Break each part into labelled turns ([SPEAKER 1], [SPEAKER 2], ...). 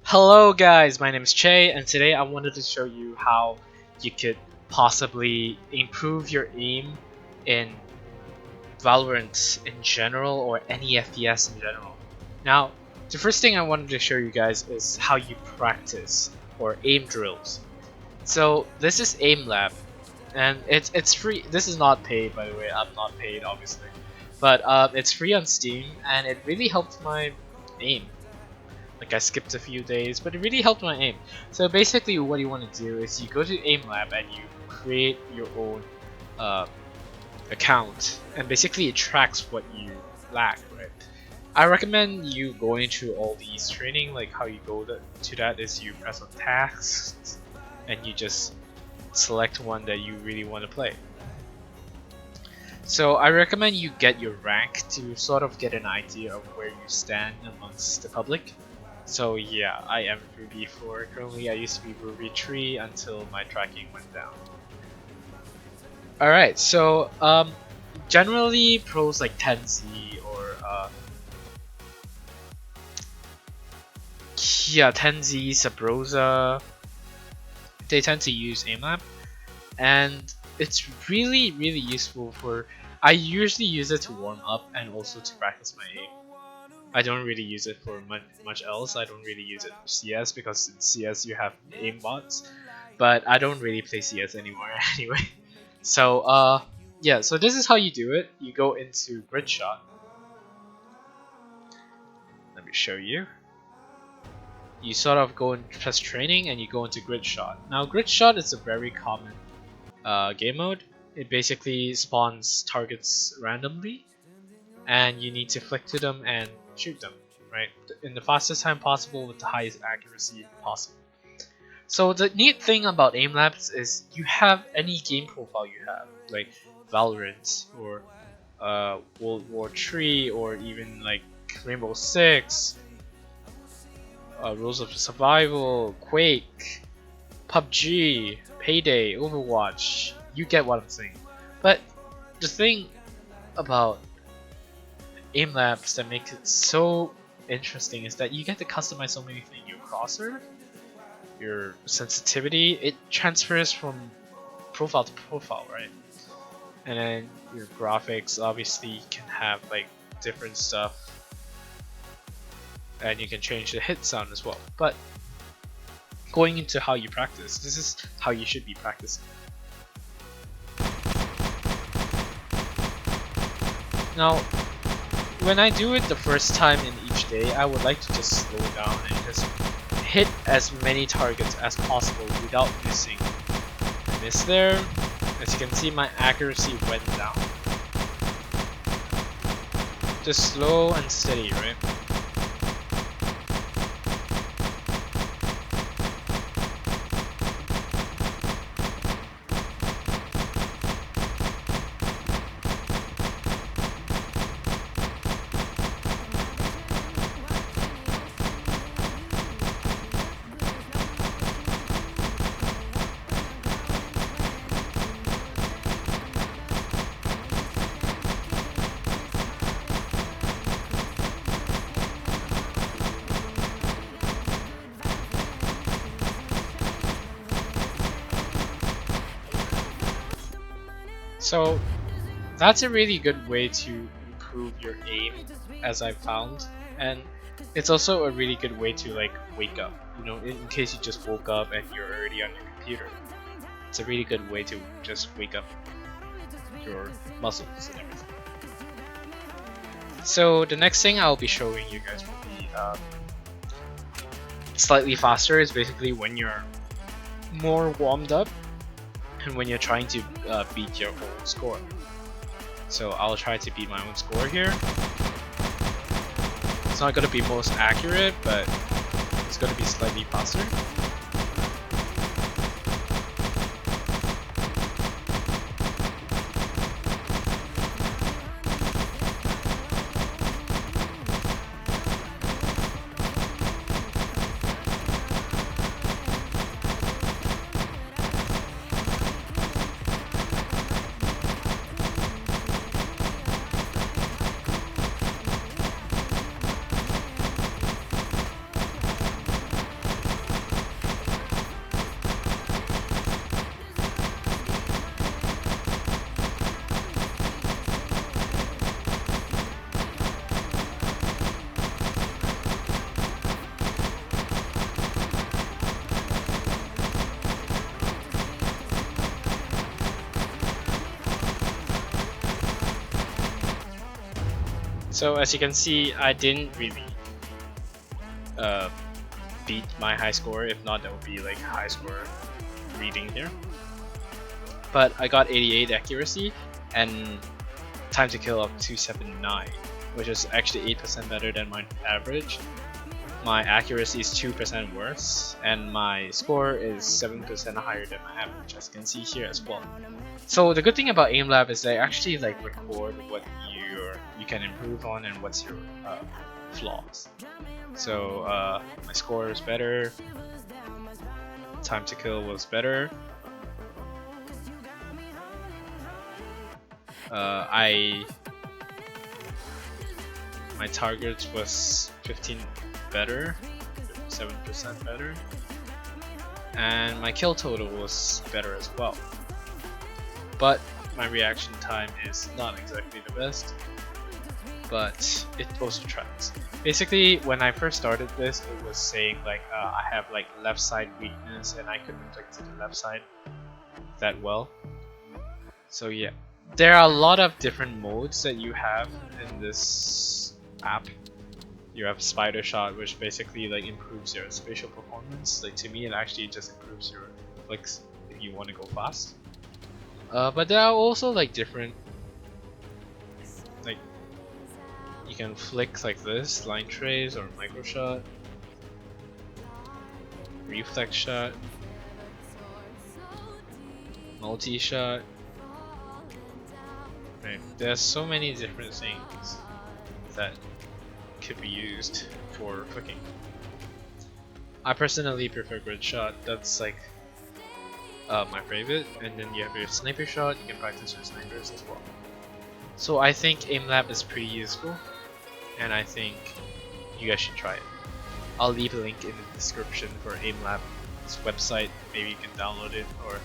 [SPEAKER 1] Hello guys, my name is Che and today I wanted to show you how you could possibly improve your aim in Valorant in general or any FPS in general. Now, the first thing I wanted to show you guys is how you practice or aim drills. So this is AimLab and it's free. This is not paid, by the way. I'm not paid obviously. But it's free on Steam and it really helped my aim. Like I skipped a few days, but it really helped my aim. So basically what you want to do is you go to AimLab and you create your own uh, account, and basically it tracks what you lack, right? I recommend you going through all these training. Like how you go to that is you press on tasks and you just select one that you really want to play. So I recommend you get your rank to sort of get an idea of where you stand amongst the public. So yeah, I am Ruby 4. Currently I used to be Ruby 3 until my tracking went down. Alright, so generally pros like 10Z or 10Z, Sabrosa, they tend to use AimLab, and it's really useful for. I usually use it to warm up and also to practice my aim. I don't really use it for much else. I don't really use it for CS because in CS you have aim bots, but I don't really play CS anymore anyway. So yeah, so this is how you do it. You go into grid shot. Let me show you. You sort of go and press training and you go into grid shot. Now grid shot is a very common game mode. It basically spawns targets randomly and you need to flick to them and shoot them, right? In the fastest time possible with the highest accuracy possible. So the neat thing about AimLabs is you have any game profile you have, like Valorant or World War 3 or even like Rainbow Six, Rules of Survival, Quake, PUBG, Payday, Overwatch. You get what I'm saying. But the thing about AimLabs that makes it so interesting is that you get to customize so many things. Your crosshair, your sensitivity, it transfers from profile to profile, right? And then your graphics obviously can have like different stuff, and you can change the hit sound as well. But going into how you practice, this is how you should be practicing. Now, when I do it the first time in each day, I would like to just slow down and just hit as many targets as possible without missing. I missed there. As you can see, my accuracy went down. Just slow and steady, right? So that's a really good way to improve your aim, as I found, and it's also a really good way to like wake up. You know, in case you just woke up and you're already on your computer, it's a really good way to just wake up your muscles and everything. So the next thing I'll be showing you guys will be slightly faster. Is basically when you're more warmed up and when you're trying to beat your own score. So I'll try to beat my own score here. It's not going to be most accurate, but it's going to be slightly faster. So as you can see, I didn't really beat my high score. If not, that would be like high score reading here. But I got 88 accuracy and time to kill of 279, which is actually 8% better than my average. My accuracy is 2% worse, and my score is 7% higher than my average, as you can see here as well. So the good thing about AimLab is they actually like record what you can improve on and what's your flaws. So my score is better, time to kill was better. My target was 15 better, 7% better, and my kill total was better as well. But my reaction time is not exactly the best, but it also tracks. Basically, when I first started this, it was saying like I have like left side weakness and I couldn't flick to the left side that well. So yeah, there are a lot of different modes that you have in this app. You have spider shot, which basically like improves your spatial performance. Like to me, it actually just improves your flicks if you want to go fast. But there are also like different, like you can flick like this, line trace or micro shot, reflex shot, multi shot. Right. There's so many different things that could be used for flicking. I personally prefer grid shot. That's like my favorite. And then you have your sniper shot. You can practice your snipers as well. So I think AimLab is pretty useful, and I think you guys should try it. I'll leave a link in the description for AimLab's website. Maybe you can download it, or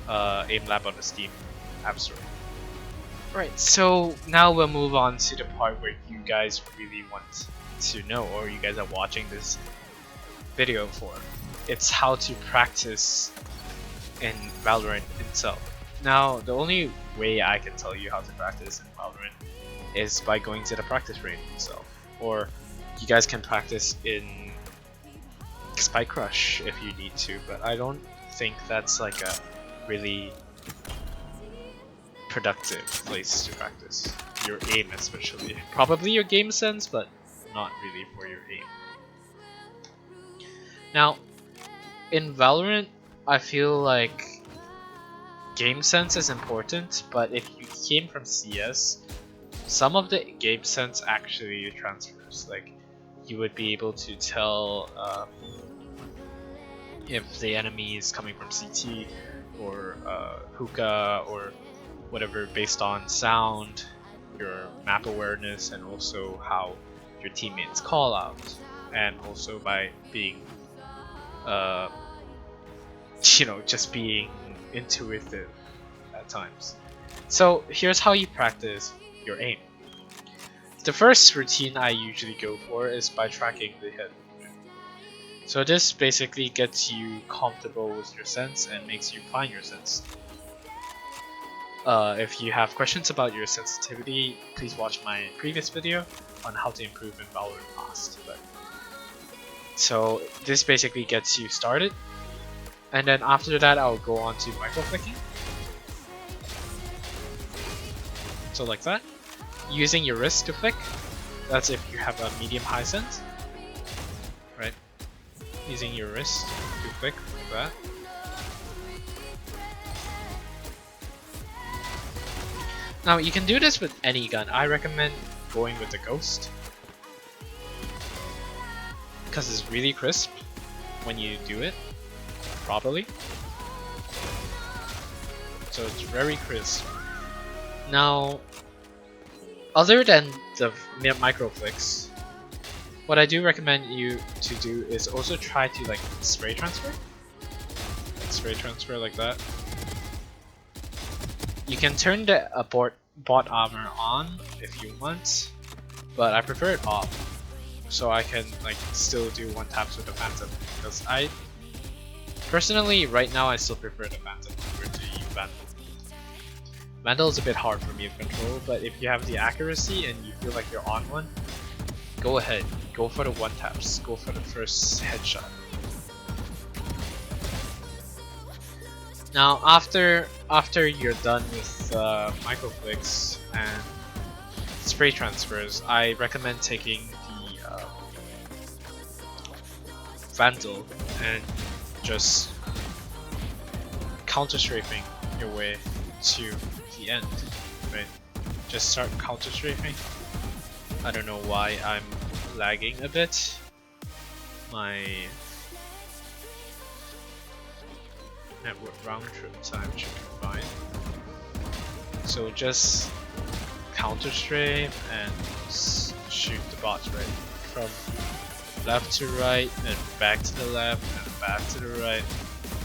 [SPEAKER 1] AimLab on the Steam App Store. Right, so now we'll move on to the part where you guys really want to know, or you guys are watching this video for. It's how to practice in Valorant itself. Now, the only way I can tell you how to practice in Valorant is by going to the practice range itself. Or you guys can practice in Spike Rush if you need to, but I don't think that's like a really productive place to practice your aim, especially. Probably your game sense, but not really for your aim. Now, in Valorant, I feel like game sense is important, but if you came from CS, some of the game sense actually transfers. Like, you would be able to tell if the enemy is coming from CT or hookah or whatever, based on sound, your map awareness, and also how your teammates call out, and also by being just being intuitive at times. So here's how you practice your aim. The first routine I usually go for is by tracking the hit. So this basically gets you comfortable with your sense and makes you find your sense. If you have questions about your sensitivity, please watch my previous video on how to improve in Valorant fast. So this basically gets you started, and then after that I'll go on to micro flicking. So like that, using your wrist to flick. That's if you have a medium high sense, right? Using your wrist to flick like that. Now you can do this with any gun. I recommend going with the Ghost because it's really crisp when you do it properly. So it's very crisp. Now, other than the micro flicks, what I do recommend you to do is also try to like spray transfer. Spray transfer like that. You can turn the bot armor on if you want, but I prefer it off, so I can like still do one taps with the Phantom, because I personally right now I still prefer the Phantom over to Phantom. Vandal is a bit hard for me to control, but if you have the accuracy and you feel like you're on one, go ahead. Go for the one taps. Go for the first headshot. Now after you're done with microflicks and spray transfers, I recommend taking the Vandal and just counter strafing your way to the end, right? Just start counter strafing. I don't know why I'm lagging a bit. My network round trip time should be fine. So just counter strafe and shoot the bots, right? From left to right and back to the left and back to the right.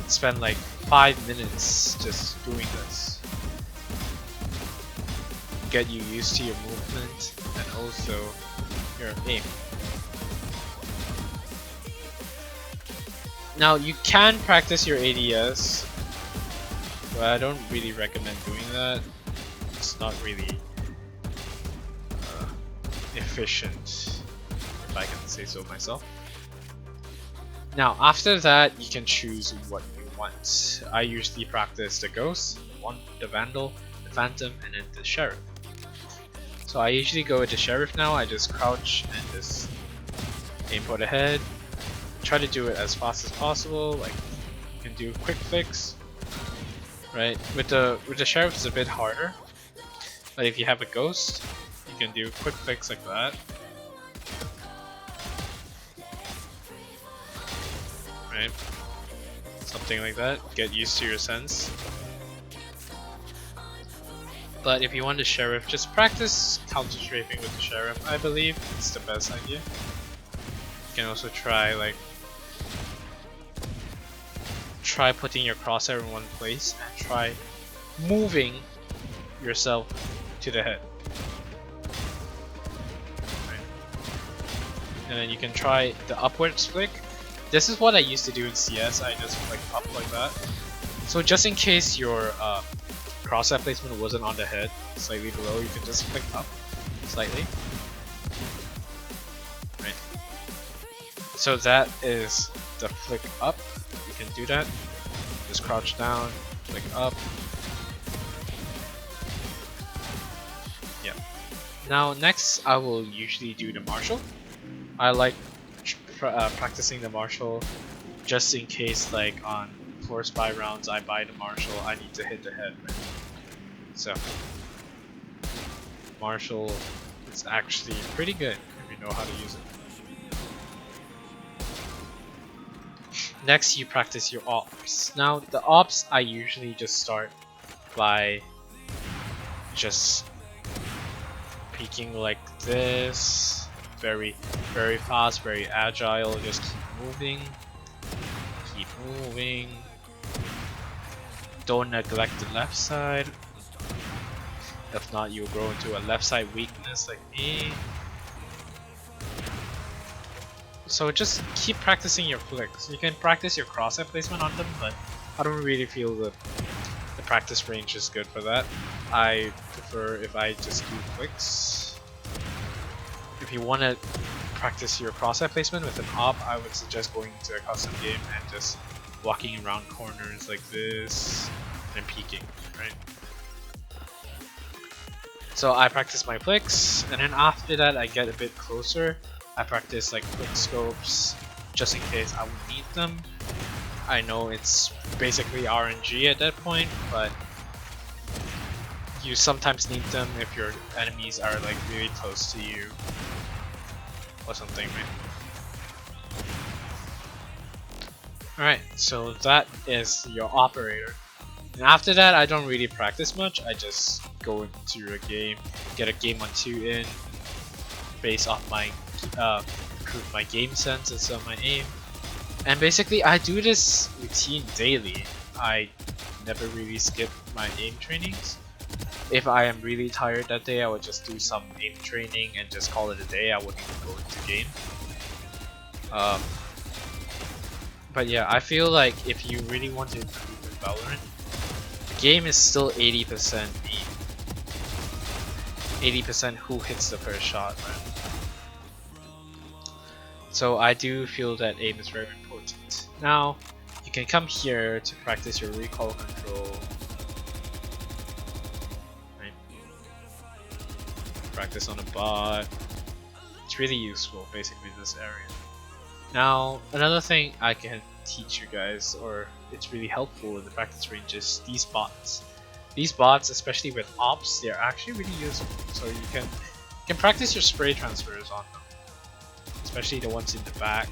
[SPEAKER 1] Spend like 5 minutes just doing this. Get you used to your movement and also your aim. Now you can practice your ADS, but I don't really recommend doing that. It's not really efficient, if I can say so myself. Now after that, you can choose what you want. I usually practice the Ghost, the Vandal, the Phantom, and then the Sheriff. So I usually go with the Sheriff now. I just crouch and just aim for the head. Try to do it as fast as possible. Like you can do quick flicks, right? With the Sheriff it's a bit harder. But if you have a Ghost, you can do quick flicks like that. Right? Something like that. Get used to your sense. But if you want the Sheriff, just practice counter strafing with the Sheriff. I believe it's the best idea. You can also try putting your crosshair in one place and try moving yourself to the head. Right. And then you can try the upwards flick. This is what I used to do in CS. I just flick up like that. So just in case your crosshair placement wasn't on the head, slightly below, you can just flick up slightly. Right. So that is the flick up. You can do that. Just crouch down, flick up. Yeah. Now next, I will usually do the Marshal. I like practicing the Marshal just in case, like on force buy rounds, I buy the Marshal, I need to hit the head. Right? So Marshal is actually pretty good if you know how to use it. Next, you practice your ops. Now the ops, I usually just start by just peeking like this, very fast, very agile. Just keep moving. Don't neglect the left side. If not, you'll grow into a left side weakness like me. So just keep practicing your flicks. You can practice your crosshair placement on them, but I don't really feel the practice range is good for that. I prefer if I just do flicks. If you want to practice your crosshair placement with an op, I would suggest going to a custom game and just walking around corners like this and peeking, right? So I practice my flicks, and then after that I get a bit closer. I practice like quick scopes just in case I would need them. I know it's basically RNG at that point, but you sometimes need them if your enemies are like really close to you or something, right? Alright, so that is your operator. And after that, I don't really practice much. I just go into a game, get a game on 2 in, base off my improve my game sense and so my aim. And basically, I do this routine daily. I never really skip my aim trainings. If I am really tired that day, I would just do some aim training and just call it a day. I wouldn't even go into game. But yeah, I feel like if you really want to improve in Valorant, game is still 80% aim. 80% who hits the first shot, right? So I do feel that aim is very important. Now, you can come here to practice your recoil control. Right? Practice on a bot. It's really useful, basically, this area. Now, another thing I can teach you guys, or it's really helpful in the practice range, is these bots. These bots, especially with ops, they're actually really useful. So you can practice your spray transfers on them, especially the ones in the back.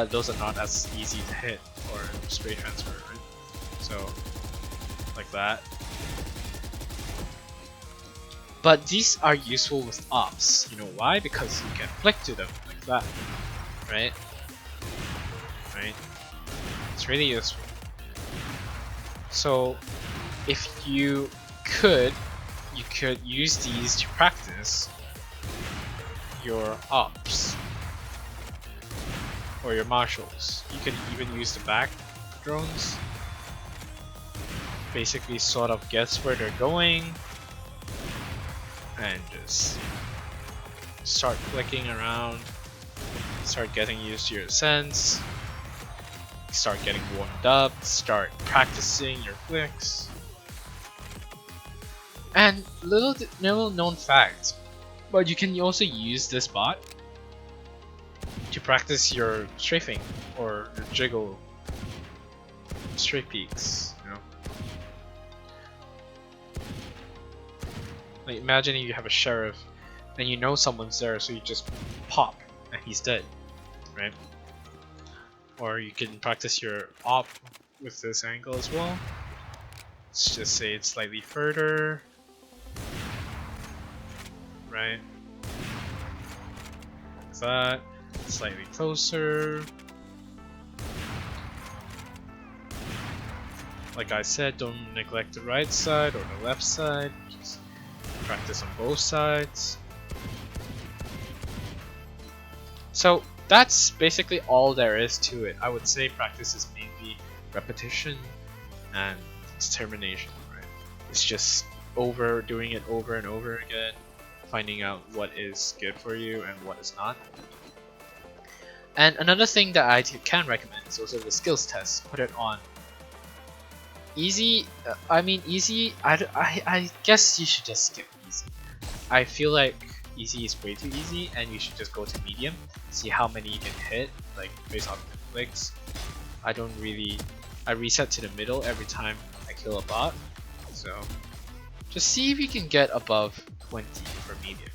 [SPEAKER 1] Those are not as easy to hit or spray transfer, right? So like that. But these are useful with ops. You know why? Because you can flick to them like that, right? Right? It's really useful. So if you could use these to practice your ops or your marshals. You can even use the back drones. Basically sort of guess where they're going and just start flicking around, start getting used to your sense, start getting warmed up, start practicing your flicks. And little known fact, but you can also use this bot to practice your strafing or your jiggle straight peaks, you know. Like imagine you have a sheriff and you know someone's there, so you just pop and he's dead, right? Or you can practice your op with this angle as well. Let's just say it's slightly further, right? Like that. Slightly closer. Like I said, don't neglect the right side or the left side. Just practice on both sides. So that's basically all there is to it. I would say practice is mainly repetition and determination, right? It's just doing it over and over again, finding out what is good for you and what is not. And another thing that I can recommend is also the skills test. Put it on easy. Easy. I guess you should just skip easy. I feel like easy is way too easy, and you should just go to medium. See how many you can hit, like based on the clicks. I reset to the middle every time I kill a bot. So just see if you can get above 20 for medium.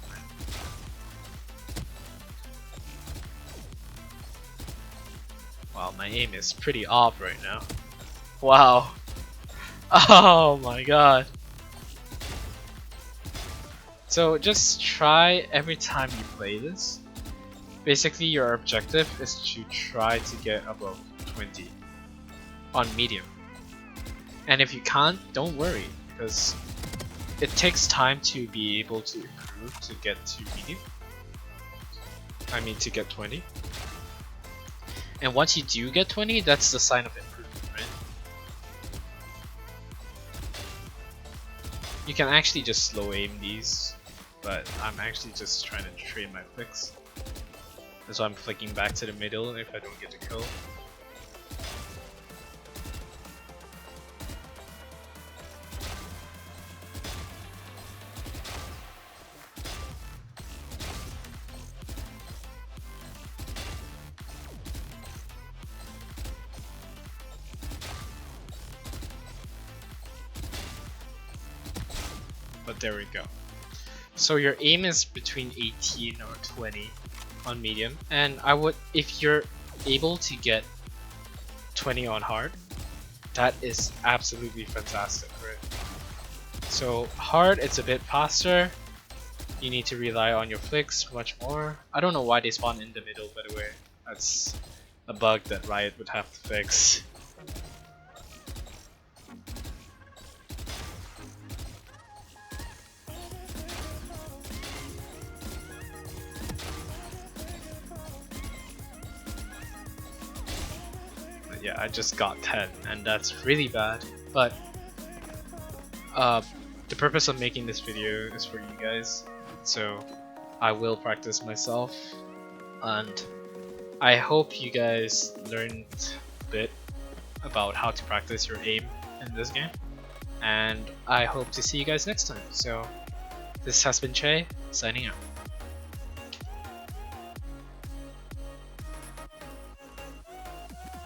[SPEAKER 1] Wow, my aim is pretty off right now. Wow. Oh my god. So just try every time you play this. Basically your objective is to try to get above 20 on medium. And if you can't, don't worry, because it takes time to be able to improve to get to medium. To get 20. And once you do get 20, that's the sign of improvement, right? You can actually just slow aim these, but I'm actually just trying to train my flicks. That's why I'm flicking back to the middle if I don't get the kill. But there we go. So your aim is between 18 or 20 on medium, and if you're able to get 20 on hard, that is absolutely fantastic, right? So hard, it's a bit faster. You need to rely on your flicks much more. I don't know why they spawn in the middle, by the way. That's a bug that Riot would have to fix. Yeah, I just got 10, and that's really bad, but the purpose of making this video is for you guys, so I will practice myself, and I hope you guys learned a bit about how to practice your aim in this game, and I hope to see you guys next time. So this has been Che, signing out.